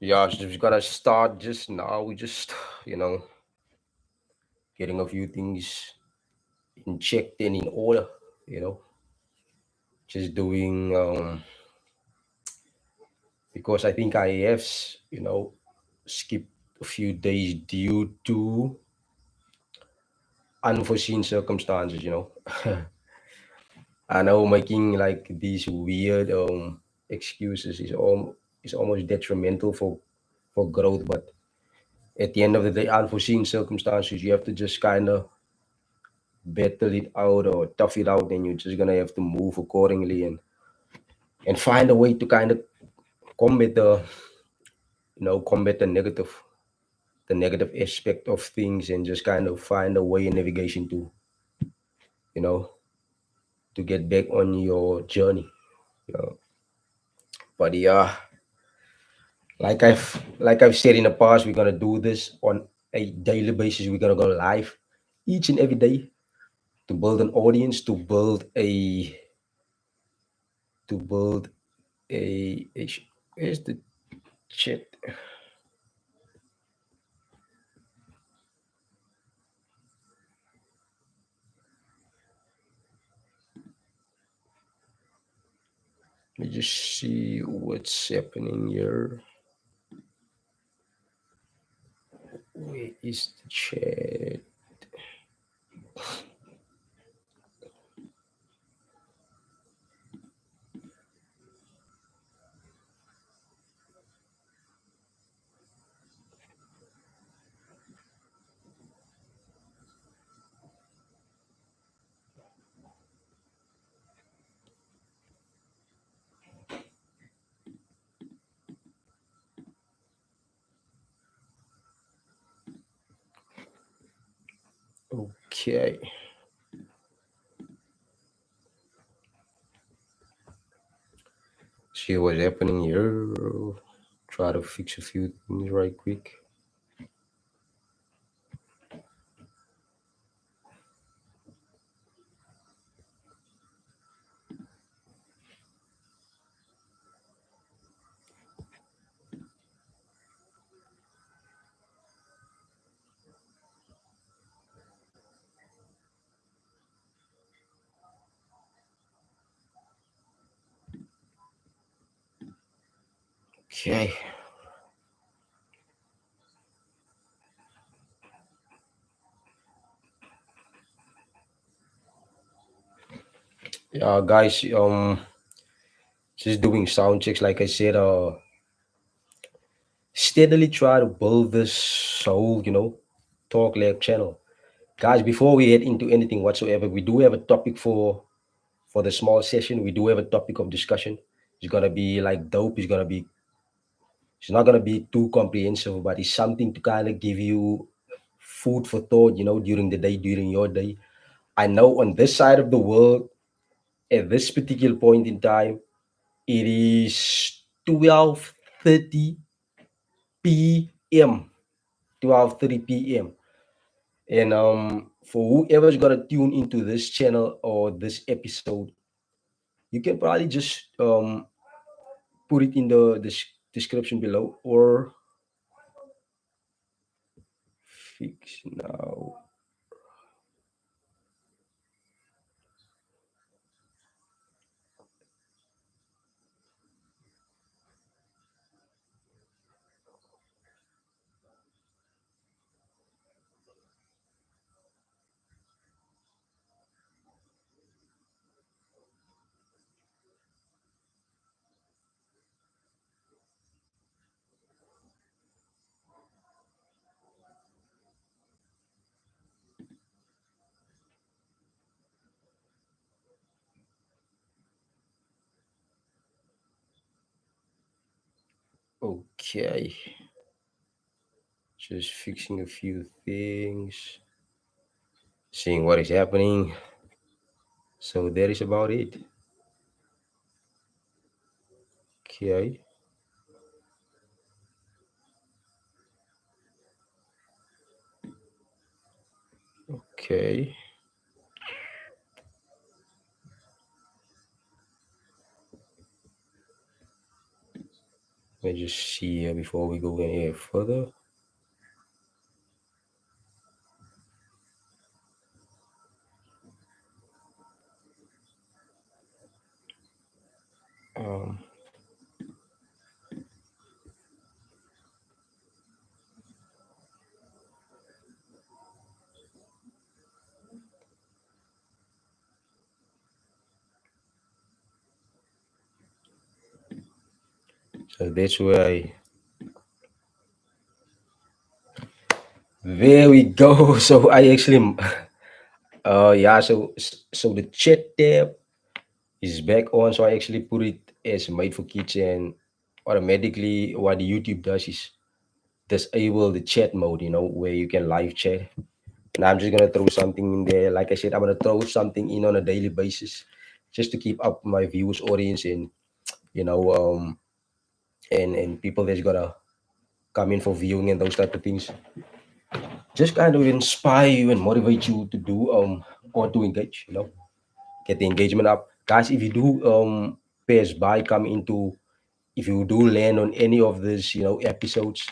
Yeah, just gotta start just now. We just, you know, getting a few things in checked and in order, you know, just doing, because I think IAFs, skipped a few days due to unforeseen circumstances, I know making like these weird excuses is almost detrimental for growth, but at the end of the day, unforeseen circumstances, you have to just kind of battle it out or tough it out, and you're just gonna have to move accordingly and find a way to kind of combat the combat the negative aspect of things and just kind of find a way in navigation you know to get back on your journey. You know. But yeah, like I've said in the past, we're gonna do this on a daily basis. We're gonna go live each and every day to build an audience, to build a where's the chat? Let me just see what's happening here. Where is the chat? Okay. See what's happening here. Try to fix a few things right quick. Okay. Yeah, guys. Just doing sound checks. Like I said, steadily try to build this whole, TalkLab channel. Guys, before we head into anything whatsoever, we do have a topic for the small session. We do have a topic of discussion. It's gonna be like dope. It's not gonna be too comprehensive, but it's something to kind of give you food for thought, during the day, during your day. I know on this side of the world, at this particular point in time, it is 12:30 p.m. 12:30 p.m. And for whoever's gonna tune into this channel or this episode, you can probably just put it in the description below or fix now. Okay, just fixing a few things, seeing what is happening. So that is about it. Okay. Okay. Let me just see here before we go any further. Um, so that's where I. There we go. So I actually, yeah. So the chat tab is back on. So I actually put it as made for kids, and automatically what the YouTube does is disable the chat mode. Where you can live chat. And I'm just gonna throw something in there. Like I said, I'm gonna throw something in on a daily basis, just to keep up my viewers audience, and you know, and people that's gonna come in for viewing and those type of things. Just kind of inspire you and motivate you to do or to engage. Get the engagement up, guys. If you do pass by, come into, if you do land on any of these episodes,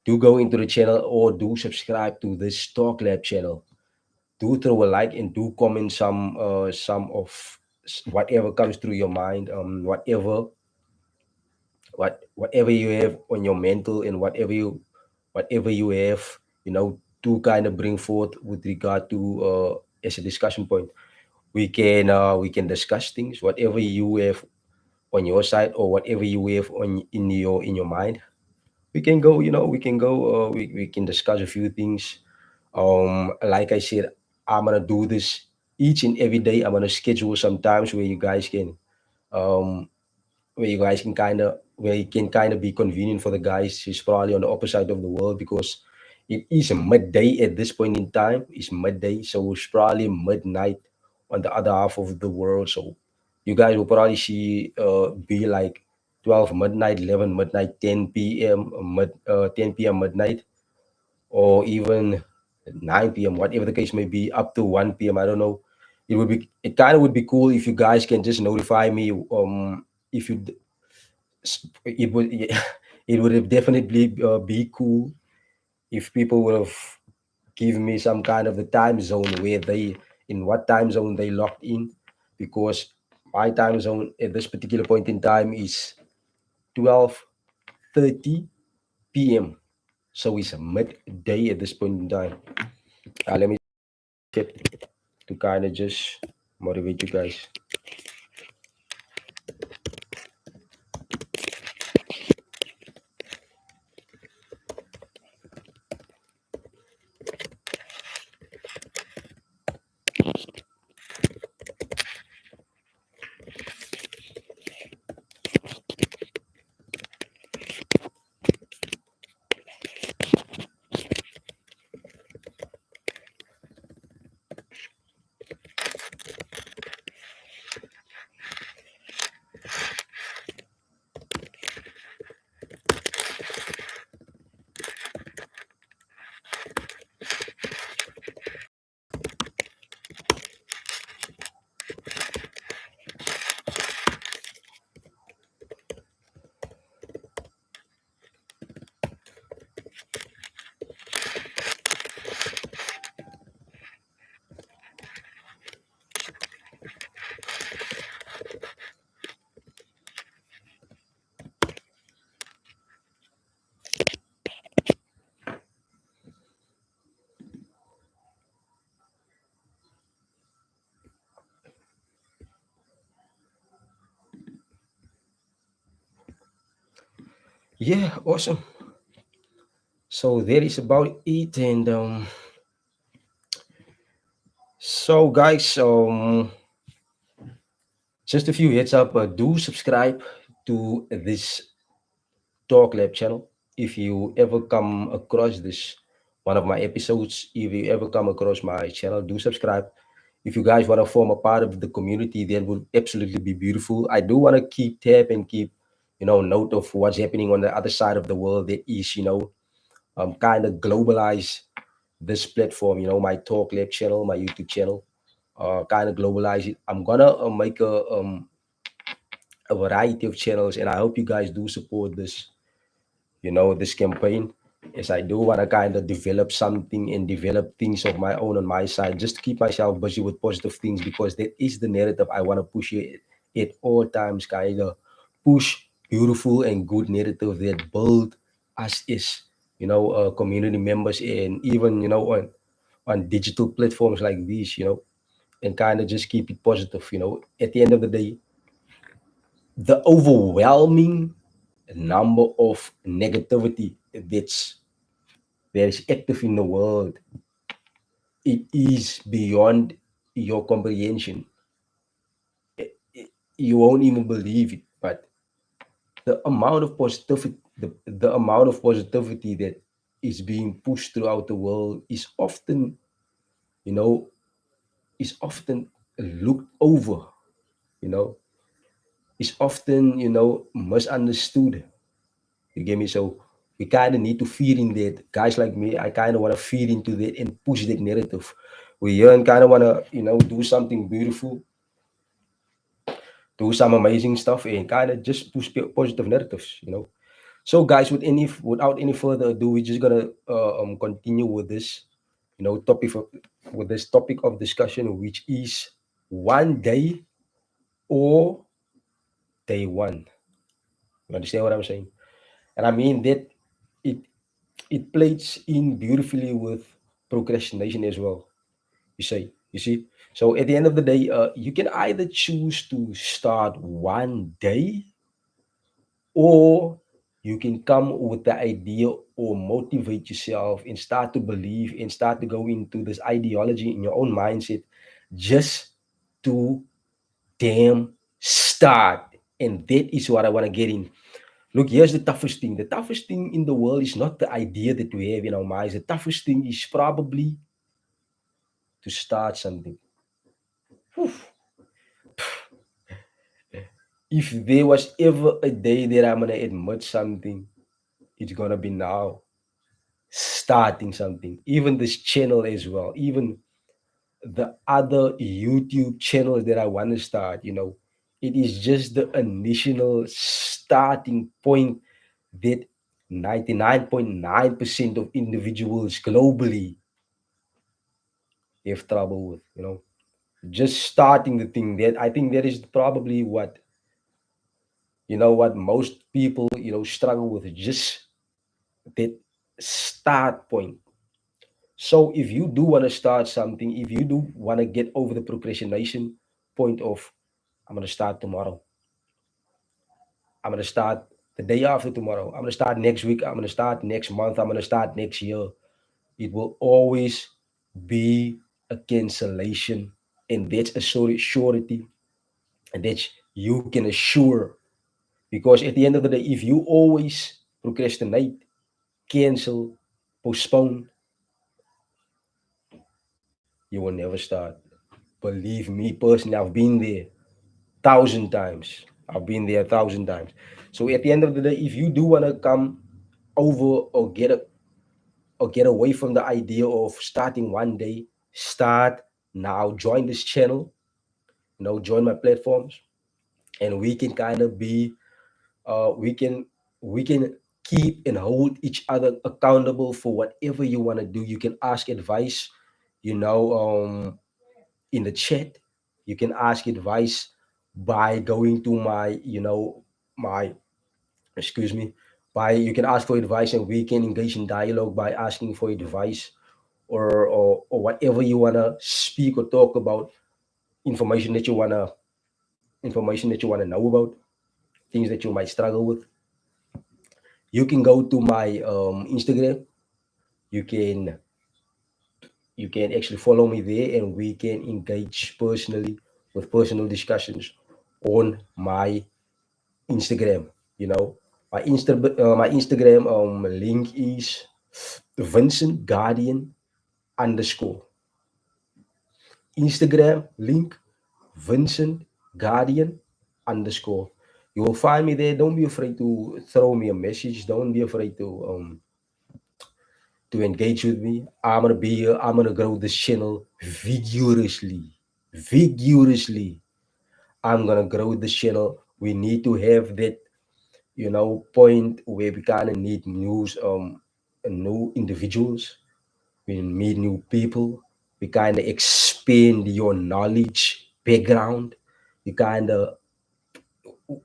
do go into the channel or do subscribe to this Talk Lab channel. Do throw a like and do comment some of whatever comes through your mind, whatever you have on your mental, and whatever you have, to kind of bring forth with regard to as a discussion point. We can discuss things, whatever you have on your side, or whatever you have on in your mind. We can discuss a few things. Like I said, I'm gonna do this each and every day. I'm gonna schedule some times um where it can kind of be convenient for the guys who's probably on the opposite side of the world, because it is midday at this point in time. It's midday, so it's probably midnight on the other half of the world. So you guys will probably see be like 12 midnight, 11 midnight, 10 p.m. 10 p.m. midnight, or even 9 p.m., whatever the case may be, up to 1 p.m. I don't know. It kind of would be cool if you guys can just notify me. If you it would it would have definitely be cool if people would have given me some kind of the time zone, where they in what time zone they locked in, because my time zone at this particular point in time is 12:30 p.m. So it's midday at this point in time. Let me check to kind of just motivate you guys. Yeah, awesome. So that is about it. And so guys, just a few heads up. Do subscribe to this Talk Lab channel. If you ever come across this one of my episodes, if you ever come across my channel, do subscribe. If you guys want to form a part of the community, that would absolutely be beautiful. I do want to keep tab and keep, note of what's happening on the other side of the world. That is, kind of globalize this platform. My Talk Lab channel, my YouTube channel, kind of globalize it. I'm gonna make a variety of channels, and I hope you guys do support this. this campaign, is I do want to kind of develop something and develop things of my own on my side, just to keep myself busy with positive things, because that is the narrative I want to push it at all times. Kind of push beautiful and good narrative that build us as community members, and even on digital platforms like these, and kind of just keep it positive. At the end of the day, the overwhelming number of negativity that is active in the world, it is beyond your comprehension. You won't even believe it. But the amount of positivity that is being pushed throughout the world you know, is often looked over. You know, is often misunderstood. You get me? So we kind of need to feed in that. Guys like me, I kind of want to feed into that and push that narrative. We here and kind of want to, do something beautiful, do some amazing stuff, and kind of just push positive narratives. So, guys, without any further ado, we're just gonna continue with this, with this topic of discussion, which is one day or day one. You understand what I'm saying? And I mean that it it plays in beautifully with procrastination as well. You see. So at the end of the day, you can either choose to start one day, or you can come with the idea or motivate yourself and start to believe and start to go into this ideology in your own mindset, just to damn start. And that is what I want to get in. Look, here's the toughest thing. The toughest thing in the world is not the idea that we have in our minds. The toughest thing is probably to start something. Whew. If there was ever a day that I'm gonna admit something, it's gonna be now. Starting something. Even this channel as well. Even the other YouTube channels that I want to start, it is just the initial starting point that 99.9% of individuals globally have trouble with. Just starting the thing. That I think that is probably what most people struggle with, just that start point. So if you do want to start something, if you do want to get over the procrastination point of, I'm going to start tomorrow, I'm going to start the day after tomorrow, I'm going to start next week, I'm going to start next month, I'm going to start next year, it will always be a cancellation. And that's a surety, and that you can assure. Because at the end of the day, if you always procrastinate, cancel, postpone, you will never start. Believe me, personally, I've been there 1,000 times. I've been there 1,000 times. So at the end of the day, if you do want to come over or get away from the idea of starting one day, start now. Join this channel. Join my platforms, and we can kind of be we can keep and hold each other accountable for whatever you want to do. You can ask advice, you know, in the chat. You can ask advice by going to my excuse me, by you can ask for advice, and we can engage in dialogue by asking for advice, or whatever you wanna speak or talk about, information that you wanna know about, things that you might struggle with. You can go to my Instagram. You can actually follow me there, and we can engage personally with personal discussions on my Instagram. My Instagram link is Vincent Guardian underscore. Instagram link Vincent Guardian underscore. You will find me there. Don't be afraid to throw me a message. Don't be afraid to engage with me. I'm gonna be here. I'm gonna grow this channel vigorously. Vigorously. I'm gonna grow this channel. We need to have that, point where we kind of need new individuals. We meet new people. We kind of expand your knowledge background. You kind of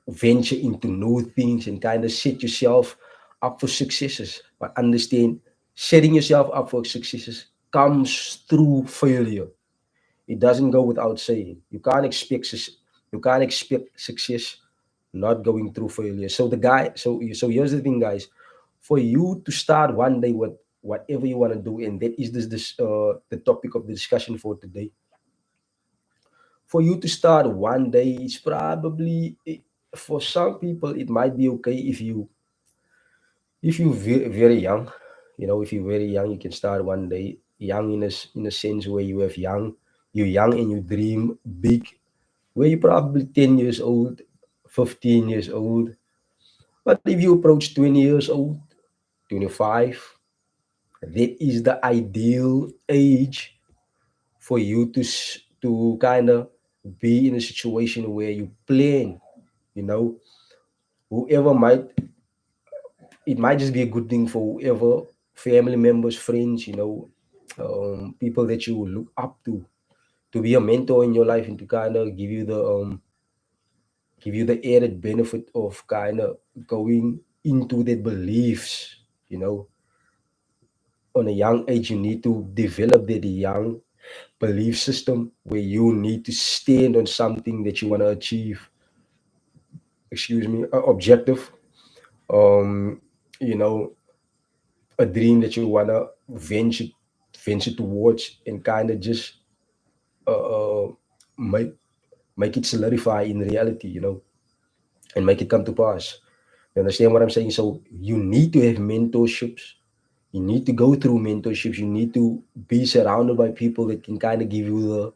venture into new things and kind of set yourself up for successes. But understand, setting yourself up for successes comes through failure. It doesn't go without saying. You can't expect success not going through failure. So the guy, so here's the thing, guys. For you to start one day with whatever you want to do, and that is the topic of the discussion for today. For you to start one day, it's probably for some people it might be okay if you very young. If you're very young, you can start one day young in a sense where you're young and you dream big, where you're probably 10 years old, 15 years old. But if you approach 20 years old, 25, that is the ideal age for you to kind of be in a situation where you plan. You know, whoever might it might just be a good thing for whoever family members, friends, people that you look up to be a mentor in your life and to kind of give you the added benefit of kind of going into their beliefs. You know, on a young age, you need to develop that young belief system where you need to stand on something that you want to achieve. Excuse me, objective. Um, you know, a dream that you wanna venture towards and kind of just uh, make make it solidify in reality, and make it come to pass. You understand what I'm saying? So you need to have mentorships. You need to go through mentorships. You need to be surrounded by people that can kind of give you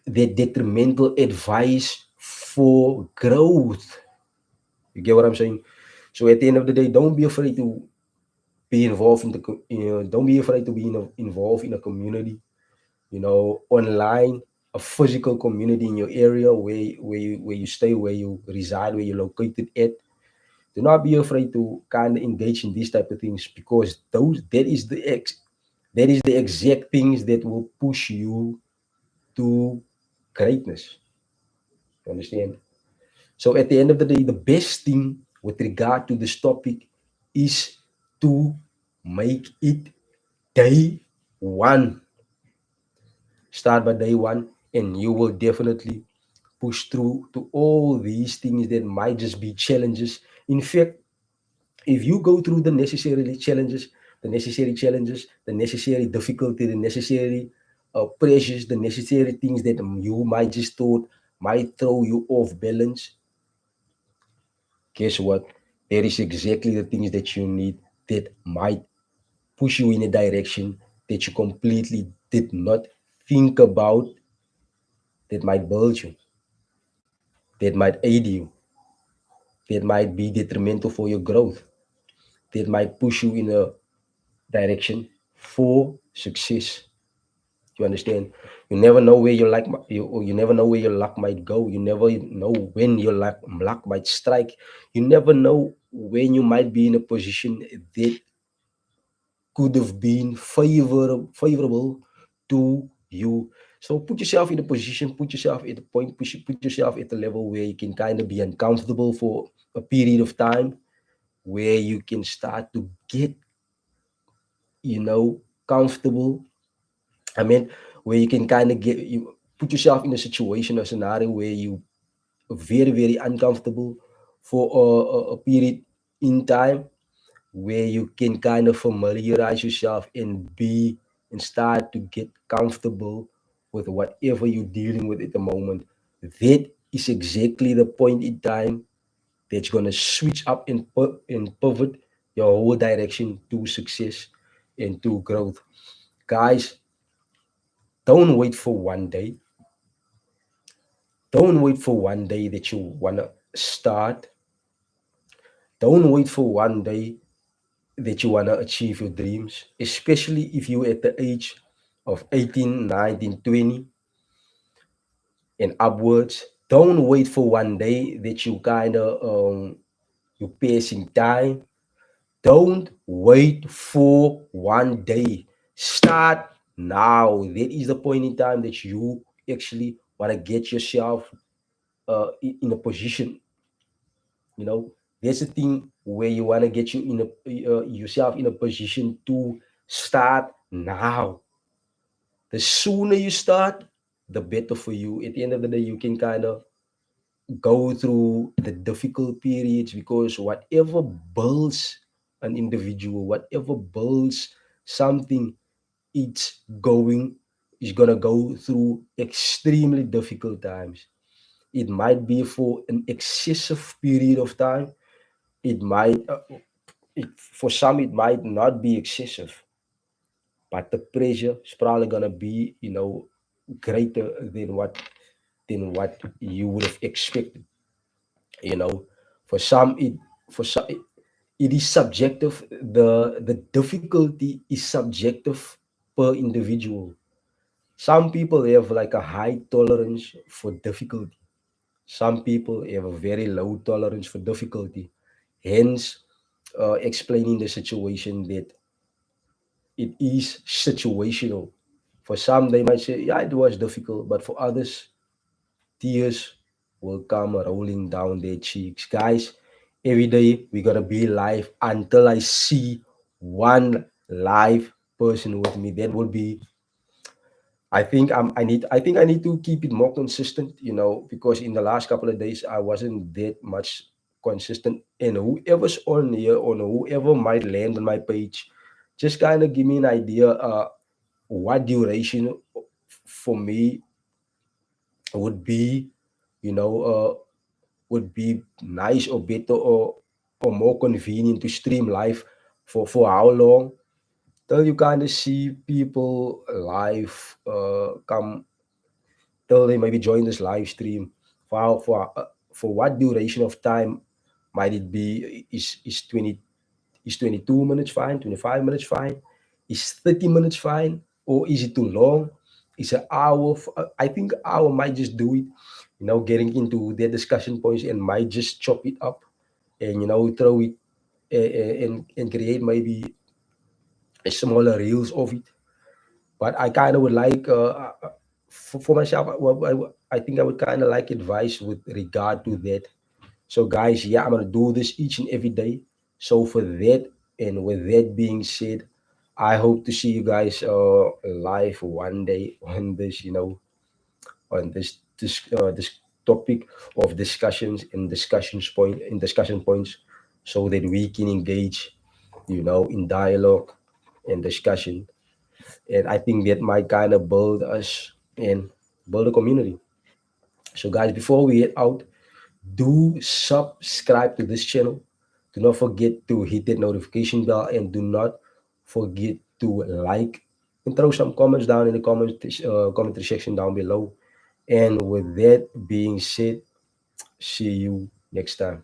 the detrimental advice for growth. You get what I'm saying? So at the end of the day, don't be afraid to be involved in don't be afraid to be involved in a community, online, a physical community in your area where you stay, where you reside, where you're located at. Do not be afraid to kind of engage in these type of things, because that is the exact things that will push you to greatness. You understand? So at the end of the day, the best thing with regard to this topic is to make it day one. Start by day one, and you will definitely push through to all these things that might just be challenges. In fact, if you go through the necessary difficulty, the necessary pressures, the necessary things that you might just thought might throw you off balance, guess what? There is exactly the things that you need that might push you in a direction that you completely did not think about, that might build you, that might aid you, that might be detrimental for your growth, that might push you in a direction for success. You understand? You never know where your you never know where your luck might go. You never know when your luck might strike. You never know when you might be in a position that could have been favorable to you. So put yourself in a position, put yourself at a point, put yourself at a level where you can kind of be uncomfortable for a period of time, where you can start to get, comfortable. I mean, where you can kind of you put yourself in a situation or scenario where you are very, very uncomfortable for a period in time, where you can kind of familiarize yourself and start to get comfortable with whatever you're dealing with at the moment. That is exactly the point in time that's going to switch up and pivot your whole direction to success and to growth. Guys, don't wait for one day. Don't wait for one day that you want to start. Don't wait for one day that you want to achieve your dreams, especially if you're at the age of 18, 19, 20 and upwards. Don't wait for one day that you kind of you passing time. Don't wait for one day. Start now. That is the point in time that you actually want to get yourself in a position. You know, there's a thing where you want to get you in a yourself in a position to start now. The sooner you start, the better for you. At the end of the day, you can kind of go through the difficult periods, because whatever builds an individual, whatever builds something, it's going is gonna go through extremely difficult times. It might be for an excessive period of time. It might, for some, it might not be excessive, but the pressure is probably gonna be, greater than what you would have expected. You know, for some, it is subjective. The difficulty is subjective per individual. Some people have like a high tolerance for difficulty. Some people have a very low tolerance for difficulty. Hence, explaining the situation that it is situational. For some, they might say, yeah, it was difficult, but for others, tears will come rolling down their cheeks. Guys, every day we gotta be live until I see one live person with me. That will be. I think I need to keep it more consistent, because in the last couple of days I wasn't that much consistent. And whoever's on here or whoever might land on my page, just kind of give me an idea what duration for me would be, you know, would be nice or better, or more convenient to stream live for how long, till you kind of see people live come, till they maybe join this live stream. For what duration of time might it be? Is 22 minutes fine, 25 minutes fine, is 30 minutes fine, or is it too long? Is an hour I think an hour might just do it, getting into their discussion points, and might just chop it up, and throw it, and create maybe a smaller reels of it. But I kind of would like, for myself, I think I would kind of like advice with regard to that. So, guys, yeah, I'm gonna do this each and every day. So, for that, and with that being said, I hope to see you guys live one day on this, on this topic of discussions and discussion points, so that we can engage, in dialogue and discussion. And I think that might kind of build us and build a community. So, guys, before we head out, do subscribe to this channel. Do not forget to hit that notification bell, and do not forget to like and throw some comments down in the commentary section down below. And with that being said, see you next time.